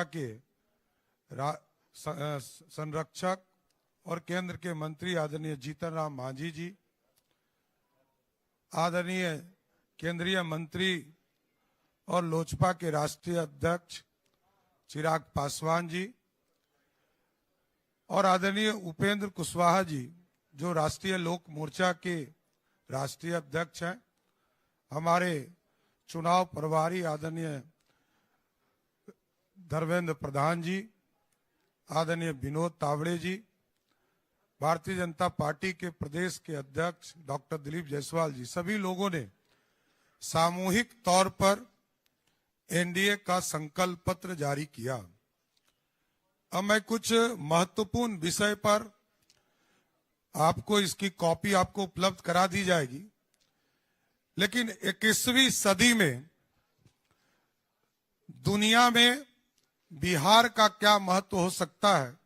के संरक्षक और केंद्र के मंत्री आदरणीय जीतन राम मांझी जी, आदरणीय केंद्रीय मंत्री और लोजपा के राष्ट्रीय अध्यक्ष चिराग पासवान जी और आदरणीय उपेंद्र कुशवाहा जी जो राष्ट्रीय लोक मोर्चा के राष्ट्रीय अध्यक्ष हैं, हमारे चुनाव प्रभारी आदरणीय धर्मेंद्र प्रधान जी, आदरणीय विनोद तावड़े जी, भारतीय जनता पार्टी के प्रदेश के अध्यक्ष डॉक्टर दिलीप जायसवाल जी, सभी लोगों ने सामूहिक तौर पर एनडीए का संकल्प पत्र जारी किया। अब मैं कुछ महत्वपूर्ण विषय पर आपको इसकी कॉपी आपको उपलब्ध करा दी जाएगी, लेकिन 21वीं सदी में दुनिया में बिहार का क्या महत्व हो सकता है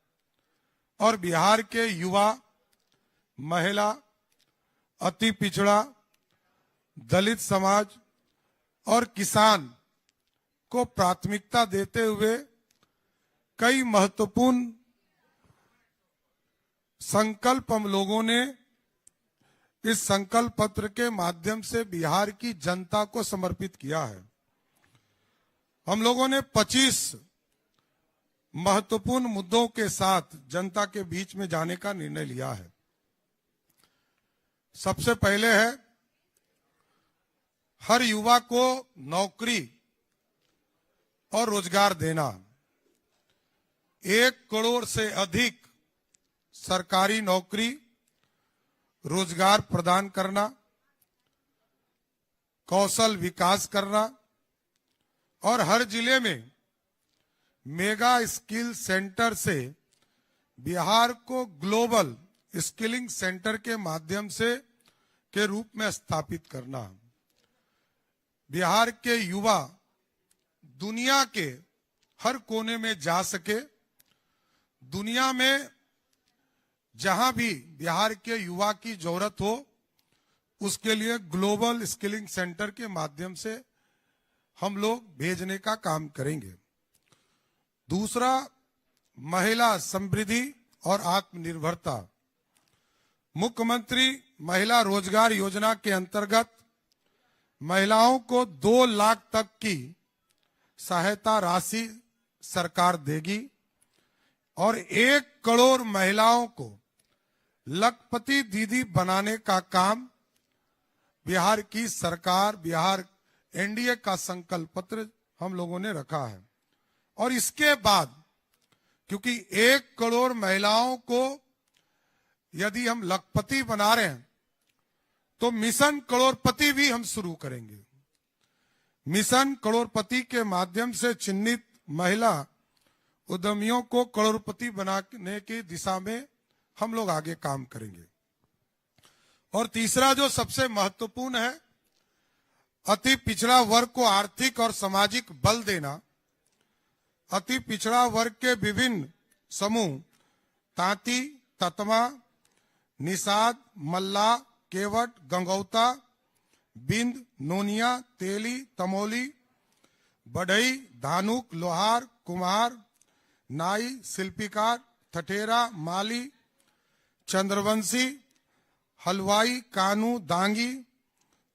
और बिहार के युवा, महिला, अति पिछड़ा, दलित समाज और किसान को प्राथमिकता देते हुए कई महत्वपूर्ण संकल्प हम लोगों ने इस संकल्प पत्र के माध्यम से बिहार की जनता को समर्पित किया है। हम लोगों ने 25 महत्वपूर्ण मुद्दों के साथ जनता के बीच में जाने का निर्णय लिया है। सबसे पहले है हर युवा को नौकरी और रोजगार देना। 1 करोड़ से अधिक सरकारी नौकरी, रोजगार प्रदान करना, कौशल विकास करना और हर जिले में मेगा स्किल सेंटर से बिहार को ग्लोबल स्किलिंग सेंटर के माध्यम से के रूप में स्थापित करना। बिहार के युवा दुनिया के हर कोने में जा सके, दुनिया में जहां भी बिहार के युवा की जरूरत हो उसके लिए ग्लोबल स्किलिंग सेंटर के माध्यम से हम लोग भेजने का काम करेंगे। दूसरा, महिला समृद्धि और आत्मनिर्भरता। मुख्यमंत्री महिला रोजगार योजना के अंतर्गत महिलाओं को 2 लाख तक की सहायता राशि सरकार देगी और 1 करोड़ महिलाओं को लखपति दीदी बनाने का काम बिहार की सरकार, बिहार एनडीए का संकल्प पत्र हम लोगों ने रखा है। और इसके बाद क्योंकि 1 करोड़ महिलाओं को यदि हम लखपति बना रहे हैं तो मिशन करोड़पति भी हम शुरू करेंगे। मिशन करोड़पति के माध्यम से चिन्हित महिला उद्यमियों को करोड़पति बनाने की दिशा में हम लोग आगे काम करेंगे। और तीसरा जो सबसे महत्वपूर्ण है, अति पिछड़ा वर्ग को आर्थिक और सामाजिक बल देना। अति पिछड़ा वर्ग के विभिन्न समूह तांती, ततमा, निषाद, मल्ला, केवट, गंगौता, बिंद, नोनिया, तेली, तमोली, बढ़ई, धानुक, लोहार, कुम्हार, नाई, शिल्पीकार, ठठेरा, माली, चंद्रवंशी, हलवाई, कानू, दांगी,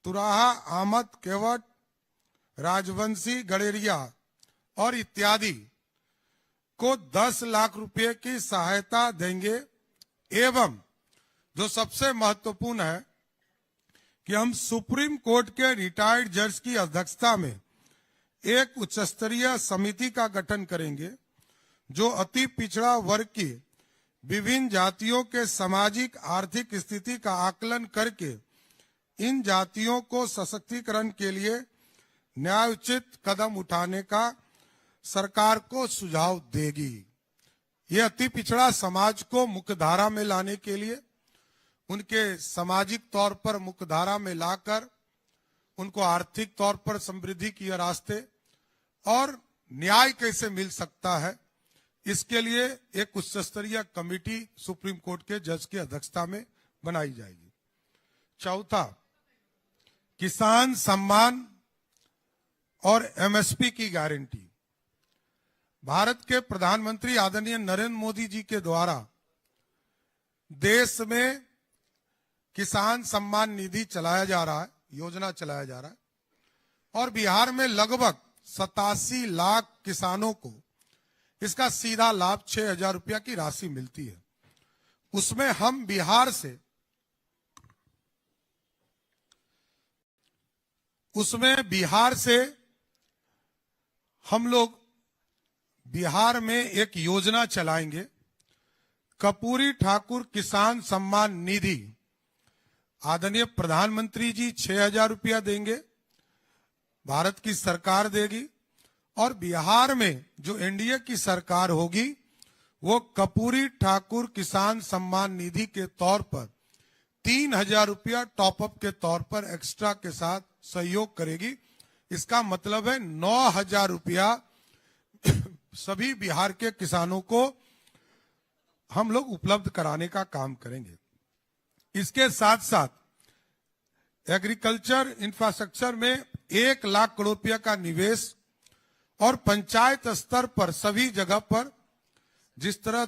तुराहा, आमद, केवट, राजवंशी, गड़ेरिया और इत्यादि को 10 लाख रुपए की सहायता देंगे। एवं जो सबसे महत्वपूर्ण है कि हम सुप्रीम कोर्ट के रिटायर्ड जज की अध्यक्षता में एक उच्च स्तरीय समिति का गठन करेंगे जो अति पिछड़ा वर्ग की विभिन्न जातियों के सामाजिक आर्थिक स्थिति का आकलन करके इन जातियों को सशक्तिकरण के लिए न्यायोचित कदम उठाने का सरकार को सुझाव देगी। ये अति पिछड़ा समाज को मुख्यधारा में लाने के लिए, उनके सामाजिक तौर पर मुख्यधारा में लाकर उनको आर्थिक तौर पर समृद्धि की रास्ते और न्याय कैसे मिल सकता है, इसके लिए एक उच्च स्तरीय कमेटी सुप्रीम कोर्ट के जज की अध्यक्षता में बनाई जाएगी। चौथा, किसान सम्मान और एमएसपी की गारंटी। भारत के प्रधानमंत्री आदरणीय नरेंद्र मोदी जी के द्वारा देश में किसान सम्मान निधि चलाया जा रहा है, योजना चलाया जा रहा है, और बिहार में लगभग 87 लाख किसानों को इसका सीधा लाभ 6,000 रुपया की राशि मिलती है। उसमें हम बिहार से हम लोग बिहार में एक योजना चलाएंगे, कर्पूरी ठाकुर किसान सम्मान निधि। आदरणीय प्रधानमंत्री जी 6,000 रुपया देंगे, भारत की सरकार देगी, और बिहार में जो एनडीए की सरकार होगी वो कर्पूरी ठाकुर किसान सम्मान निधि के तौर पर 3,000 रुपया टॉपअप के तौर पर एक्स्ट्रा के साथ सहयोग करेगी। इसका मतलब है 9,000 रुपया सभी बिहार के किसानों को हम लोग उपलब्ध कराने का काम करेंगे। इसके साथ साथ एग्रीकल्चर इंफ्रास्ट्रक्चर में 1 लाख करोड़ रुपया का निवेश, और पंचायत स्तर पर सभी जगह पर जिस तरह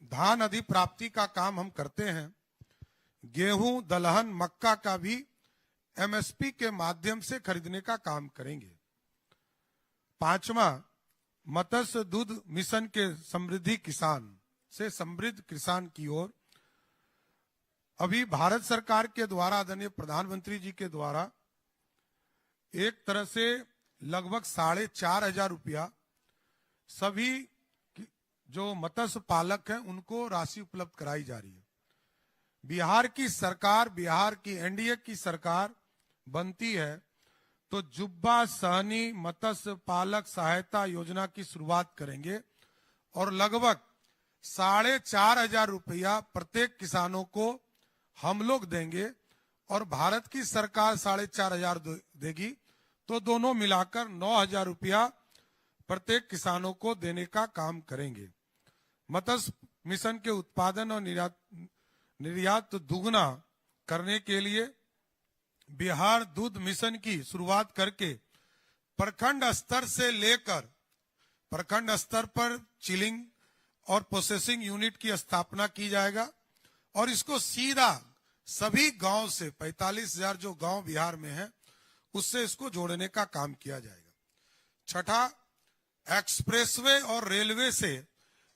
धान अधिप्राप्ति का काम हम करते हैं, गेहूं, दलहन, मक्का का भी एमएसपी के माध्यम से खरीदने का काम करेंगे। 5वां, मत्स्य दूध मिशन के समृद्धि किसान से समृद्ध किसान की ओर अभी भारत सरकार के द्वारा आदरणीय प्रधानमंत्री जी के द्वारा एक तरह से लगभग 4,500 रुपया सभी जो मत्स्य पालक हैं उनको राशि उपलब्ध कराई जा रही है। बिहार की सरकार, बिहार की एनडीए की सरकार बनती है तो जुब्बा सहनी मत्स्य पालक सहायता योजना की शुरुआत करेंगे, और लगभग 4,500 रुपया प्रत्येक किसानों को हम लोग देंगे, और भारत की सरकार 4,500 देगी, तो दोनों मिलाकर 9,000 रुपया प्रत्येक किसानों को देने का काम करेंगे। मत्स्य मिशन के उत्पादन और निर्यात दुगना करने के लिए बिहार दूध मिशन की शुरुआत करके प्रखंड स्तर से लेकर प्रखंड स्तर पर चिलिंग और प्रोसेसिंग यूनिट की स्थापना की जाएगा, और इसको सीधा सभी गांव से 45,000 जो गांव बिहार में हैं उससे इसको जोड़ने का काम किया जाएगा। छठा, एक्सप्रेसवे और रेलवे से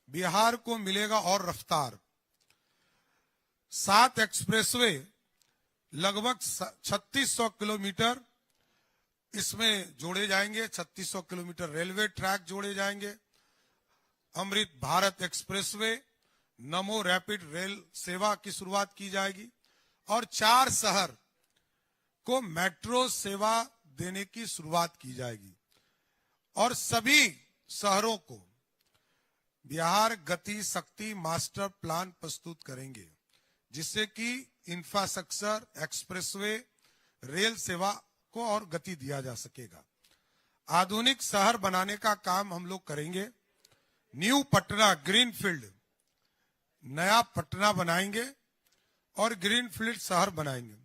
बिहार को मिलेगा और रफ्तार। 7 एक्सप्रेसवे लगभग 3600 किलोमीटर इसमें जोड़े जाएंगे, 3600 किलोमीटर रेलवे ट्रैक जोड़े जाएंगे। अमृत भारत एक्सप्रेसवे, नमो रैपिड रेल सेवा की शुरुआत की जाएगी, और 4 शहर को मेट्रो सेवा देने की शुरुआत की जाएगी, और सभी शहरों को बिहार गति शक्ति मास्टर प्लान प्रस्तुत करेंगे, जिससे कि इंफ्रास्ट्रक्चर, एक्सप्रेसवे, रेल सेवा को और गति दिया जा सकेगा। आधुनिक शहर बनाने का काम हम लोग करेंगे। न्यू पटना ग्रीनफील्ड, नया पटना बनाएंगे और ग्रीनफील्ड शहर बनाएंगे।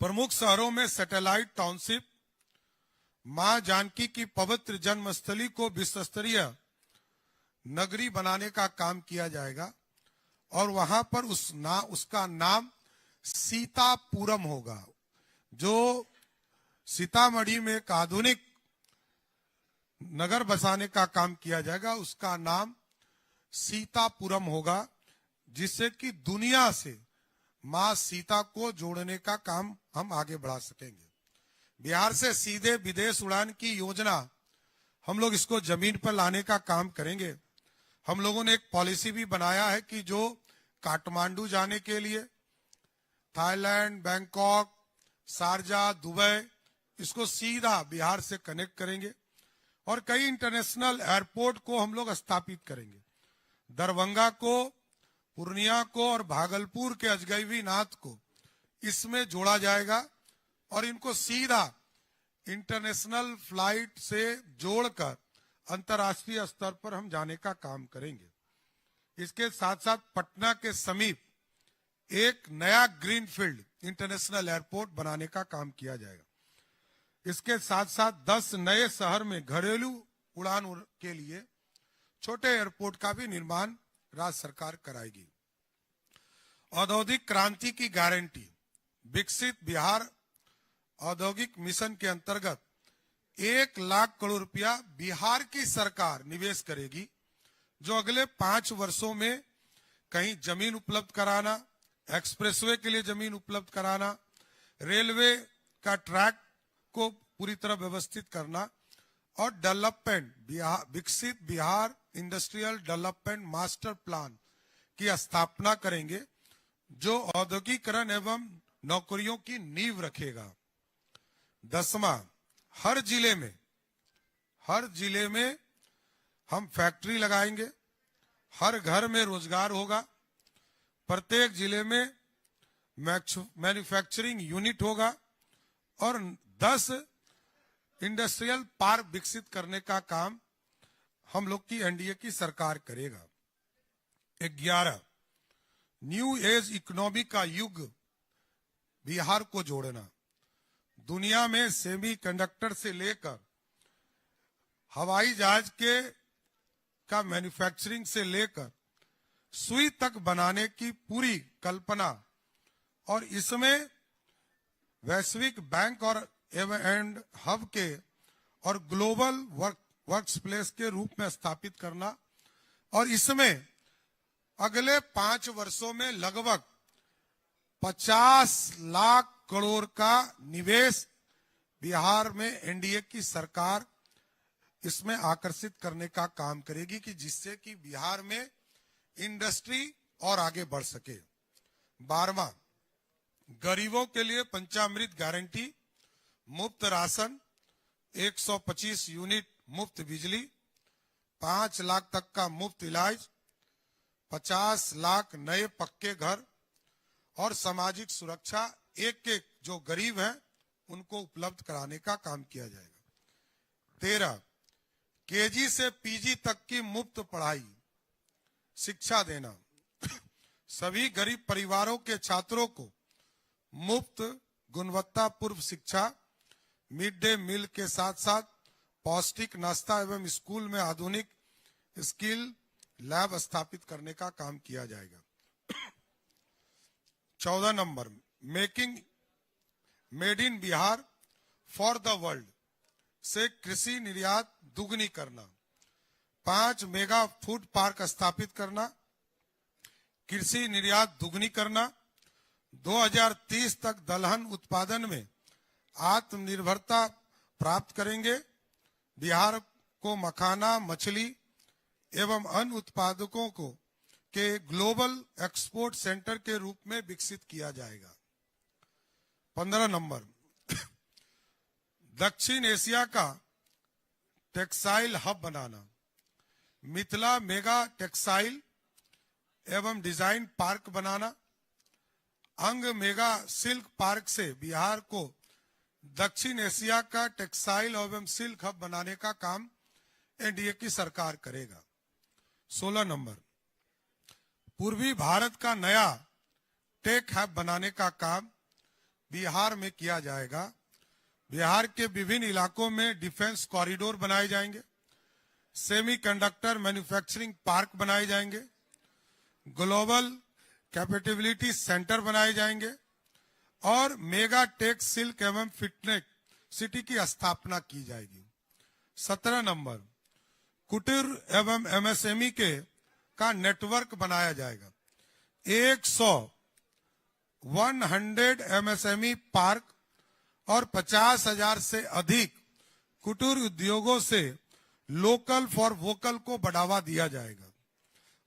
प्रमुख शहरों में सैटेलाइट टाउनशिप, मां जानकी की पवित्र जन्मस्थली को विश्व स्तरीय नगरी बनाने का काम किया जाएगा, और वहां पर उसका नाम सीतापुरम होगा। जो सीतामढ़ी में एक आधुनिक नगर बसाने का काम किया जाएगा, उसका नाम सीतापुरम होगा, जिससे कि दुनिया से मां सीता को जोड़ने का काम हम आगे बढ़ा सकेंगे। बिहार से सीधे विदेश उड़ान की योजना हम लोग इसको जमीन पर लाने का काम करेंगे। हम लोगों ने एक पॉलिसी भी बनाया है कि जो काठमांडू जाने के लिए थाईलैंड, बैंकॉक, शारजा, दुबई, इसको सीधा बिहार से कनेक्ट करेंगे, और कई इंटरनेशनल एयरपोर्ट को हम लोग स्थापित करेंगे। दरभंगा को, पूर्णिया को और भागलपुर के अजगैबीनाथ को इसमें जोड़ा जाएगा, और इनको सीधा इंटरनेशनल फ्लाइट से जोड़कर अंतर्राष्ट्रीय स्तर पर हम जाने का काम करेंगे। इसके साथ साथ पटना के समीप एक नया ग्रीनफील्ड इंटरनेशनल एयरपोर्ट बनाने का काम किया जाएगा। इसके साथ साथ 10 नए शहर में घरेलू उड़ान के लिए छोटे एयरपोर्ट का भी निर्माण राज्य सरकार कराएगी। औद्योगिक क्रांति की गारंटी, विकसित बिहार औद्योगिक मिशन के अंतर्गत 1 लाख करोड़ रुपया बिहार की सरकार निवेश करेगी, जो अगले 5 वर्षों में कहीं जमीन उपलब्ध कराना, एक्सप्रेसवे के लिए जमीन उपलब्ध कराना, रेलवे का ट्रैक को पूरी तरह व्यवस्थित करना और डेवलपमेंट विकसित Bihar industrial development master plan की स्थापना करेंगे, जो औद्योगिकरण एवं नौकरियों की नींव रखेगा। 10वां, हर जिले में हम फैक्ट्री लगाएंगे, हर घर में रोजगार होगा, प्रत्येक जिले में मैन्युफैक्चरिंग यूनिट होगा और 10 इंडस्ट्रियल पार्क विकसित करने का काम हम लोग की एनडीए की सरकार करेगा। 11, न्यू एज इकोनॉमी का युग बिहार को जोड़ना। दुनिया में सेमीकंडक्टर से लेकर हवाई जहाज का मैन्युफैक्चरिंग से लेकर सुई तक बनाने की पूरी कल्पना और इसमें वैश्विक बैंक और एंड हब के और ग्लोबल वर्क्स प्लेस के रूप में स्थापित करना और इसमें अगले 5 वर्षों में लगभग 50 लाख करोड़ का निवेश बिहार में एनडीए की सरकार इसमें आकर्षित करने का काम करेगी कि जिससे कि बिहार में इंडस्ट्री और आगे बढ़ सके। 12वां, गरीबों के लिए पंचामृत गारंटी, मुफ्त राशन, 125 यूनिट मुफ्त बिजली, 5 लाख तक का मुफ्त इलाज, 50 लाख नए पक्के घर और सामाजिक सुरक्षा एक जो गरीब हैं उनको उपलब्ध कराने का काम किया जाएगा। 13, केजी से पीजी तक की मुफ्त पढ़ाई शिक्षा देना, सभी गरीब परिवारों के छात्रों को मुफ्त गुणवत्तापूर्ण शिक्षा, मिड डे मील के साथ साथ पौष्टिक नाश्ता एवं स्कूल में आधुनिक स्किल लैब स्थापित करने का काम किया जाएगा। 14 number, made in Bihar for the world से कृषि निर्यात दुगनी करना, 5 मेगा फूड पार्क स्थापित करना, कृषि निर्यात दुगनी करना, 2030 तक दलहन उत्पादन में आत्मनिर्भरता प्राप्त करेंगे, बिहार को मखाना, मछली एवं अन्य उत्पादकों को के ग्लोबल एक्सपोर्ट सेंटर के रूप में विकसित किया जाएगा। 15 नंबर, दक्षिण एशिया का टेक्सटाइल हब बनाना, मिथिला मेगा टेक्सटाइल एवं डिजाइन पार्क बनाना, अंग मेगा सिल्क पार्क से बिहार को दक्षिण एशिया का टेक्सटाइल एवं सिल्क हब बनाने का काम एनडीए की सरकार करेगा। 16 नंबर, पूर्वी भारत का नया टेक हब बनाने का काम बिहार में किया जाएगा। बिहार के विभिन्न इलाकों में डिफेंस कॉरिडोर बनाए जाएंगे, सेमीकंडक्टर मैन्युफैक्चरिंग पार्क बनाए जाएंगे, ग्लोबल कैपेबिलिटी सेंटर बनाए जाएंगे और मेगा टेक सिल्क एवं फिटनेस सिटी की स्थापना की जाएगी। 17 नंबर, कुटीर एवं एमएसएमई का नेटवर्क बनाया जाएगा। 100 एमएसएमई पार्क और 50,000 से अधिक कुटीर उद्योगों से लोकल फॉर वोकल को बढ़ावा दिया जाएगा।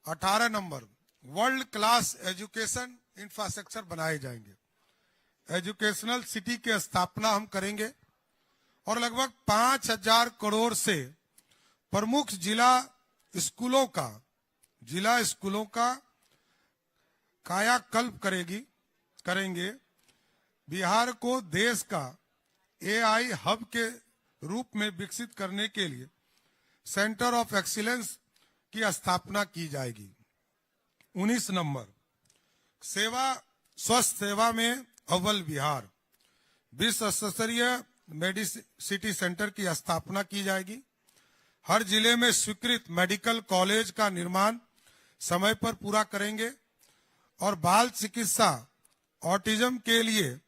18 number, world class education infrastructure बनाए जाएंगे, एजुकेशनल सिटी की स्थापना हम करेंगे और लगभग 5,000 करोड़ से प्रमुख जिला स्कूलों का कायाकल्प करेंगे। बिहार को देश का एआई हब के रूप में विकसित करने के लिए सेंटर ऑफ एक्सीलेंस की स्थापना की जाएगी। 19 नंबर, स्वास्थ्य सेवा में अव्वल बिहार, विश्व स्तरीय मेडिसिटी सेंटर की स्थापना की जाएगी। हर जिले में स्वीकृत मेडिकल कॉलेज का निर्माण समय पर पूरा करेंगे और बाल चिकित्सा ऑटिज्म के लिए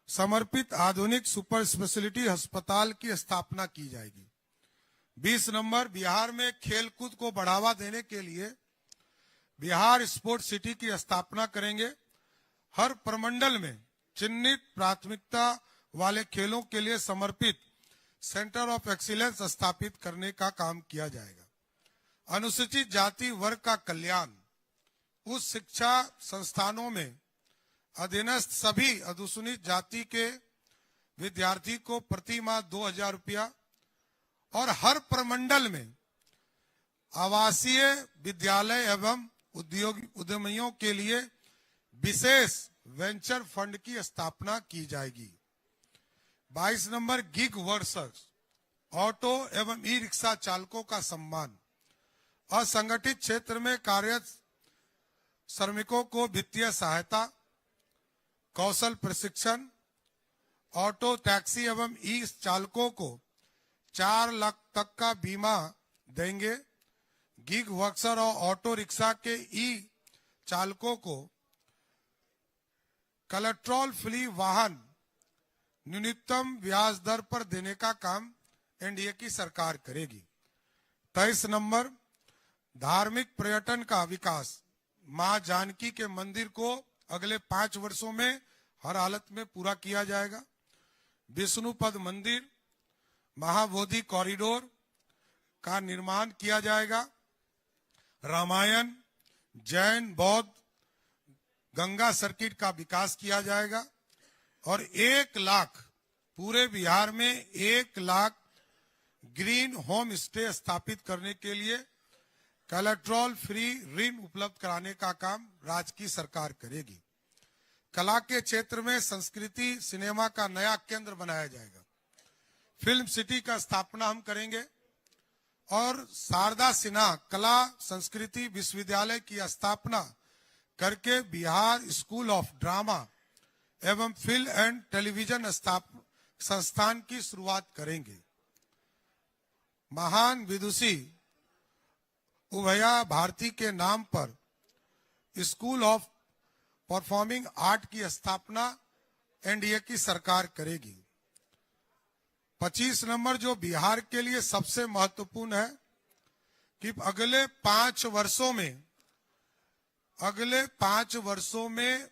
समर्पित आधुनिक सुपर स्पेशलिटी अस्पताल की स्थापना की जाएगी। 20 नंबर, बिहार में खेलकूद को बढ़ावा देने के लिए बिहार स्पोर्ट्स सिटी की स्थापना करेंगे। हर प्रमंडल में चिन्हित प्राथमिकता वाले खेलों के लिए समर्पित सेंटर ऑफ एक्सीलेंस स्थापित करने का काम किया जाएगा। अनुसूचित जाति वर्ग का कल्याण, उच्च शिक्षा संस्थानों में अधीनस्थ सभी अनुसूचित जाति के विद्यार्थी को प्रति माह 2000 रुपया और हर प्रमंडल में आवासीय विद्यालय एवं उद्यमियों के लिए विशेष वेंचर फंड की स्थापना की जाएगी। 22 नंबर, गिग वर्कर्स, ऑटो एवं ई रिक्शा चालकों का सम्मान। असंगठित क्षेत्र में कार्यरत श्रमिकों को वित्तीय सहायता, कौशल प्रशिक्षण, ऑटो, टैक्सी एवं ई चालकों को 4 लाख तक का बीमा देंगे। गिग वर्कर और ऑटो रिक्शा के ई चालकों को कोलेट्रल फ्री वाहन न्यूनतम ब्याज दर पर देने का काम एनडीए की सरकार करेगी। 23 नंबर, धार्मिक पर्यटन का विकास। मां जानकी के मंदिर को अगले 5 वर्षों में हर हालत में पूरा किया जाएगा। विष्णुपद मंदिर, महाबोधि कॉरिडोर का निर्माण किया जाएगा। रामायण, जैन, बौद्ध, गंगा सर्किट का विकास किया जाएगा और 1 लाख, पूरे बिहार में 1 लाख ग्रीन होम स्टे स्थापित करने के लिए कोलेट्रल फ्री ऋण उपलब्ध कराने का काम राज्य की सरकार करेगी। कला के क्षेत्र में संस्कृति सिनेमा का नया केंद्र बनाया जाएगा। फिल्म सिटी का स्थापना हम करेंगे और शारदा सिन्हा कला संस्कृति विश्वविद्यालय की स्थापना करके बिहार स्कूल ऑफ ड्रामा एवं फिल्म एंड टेलीविजन संस्थान की शुरुआत करेंगे। महान विदुषी उभया भारती के नाम पर स्कूल ऑफ परफॉर्मिंग आर्ट की स्थापना एनडीए की सरकार करेगी। 25 नंबर, जो बिहार के लिए सबसे महत्वपूर्ण है कि अगले 5 वर्षों में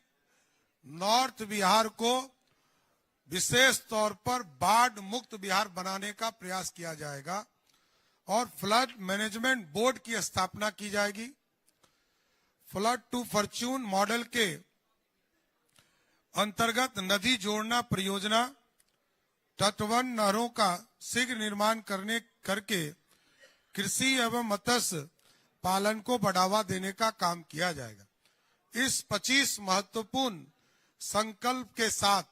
नॉर्थ बिहार को विशेष तौर पर बाढ़ मुक्त बिहार बनाने का प्रयास किया जाएगा और फ्लड मैनेजमेंट बोर्ड की स्थापना की जाएगी। फ्लड टू फॉर्च्यून मॉडल के अंतर्गत नदी जोड़ना परियोजना, तटवन नहरों का शीघ्र निर्माण करके कृषि एवं मत्स्य पालन को बढ़ावा देने का काम किया जाएगा। इस 25 महत्वपूर्ण संकल्प के साथ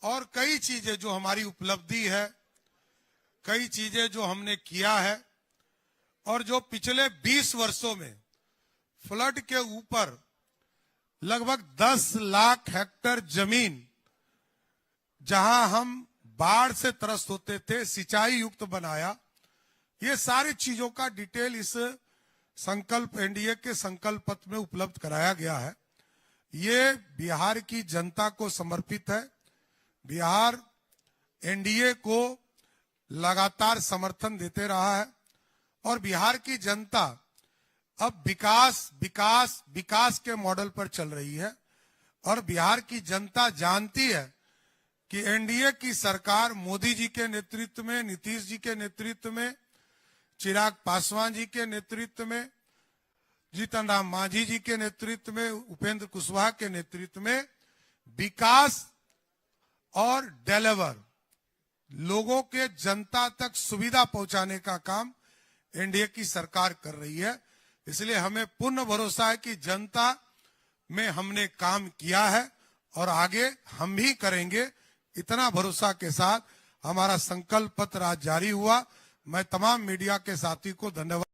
और कई चीजें जो हमारी उपलब्धि है, कई चीजें जो हमने किया है और जो पिछले 20 वर्षों में फ्लड के ऊपर लगभग 10 लाख हेक्टेयर जमीन जहां हम बाढ़ से त्रस्त होते थे, सिंचाई युक्त बनाया। ये सारी चीजों का डिटेल इस संकल्प एनडीए के संकल्प पत्र में उपलब्ध कराया गया है। ये बिहार की जनता को समर्पित है। बिहार एनडीए को लगातार समर्थन देते रहा है और बिहार की जनता अब विकास विकास विकास के मॉडल पर चल रही है और बिहार की जनता जानती है कि एनडीए की सरकार मोदी जी के नेतृत्व में, नीतीश जी के नेतृत्व में, चिराग पासवान जी के नेतृत्व में, जीतन राम मांझी जी के नेतृत्व में, उपेंद्र कुशवाहा के नेतृत्व में विकास और डिलीवर, लोगों के जनता तक सुविधा पहुंचाने का काम एनडीए की सरकार कर रही है। इसलिए हमें पूर्ण भरोसा है कि जनता में हमने काम किया है और आगे हम भी करेंगे। इतना भरोसा के साथ हमारा संकल्प पत्र आज जारी हुआ। मैं तमाम मीडिया के साथी को धन्यवाद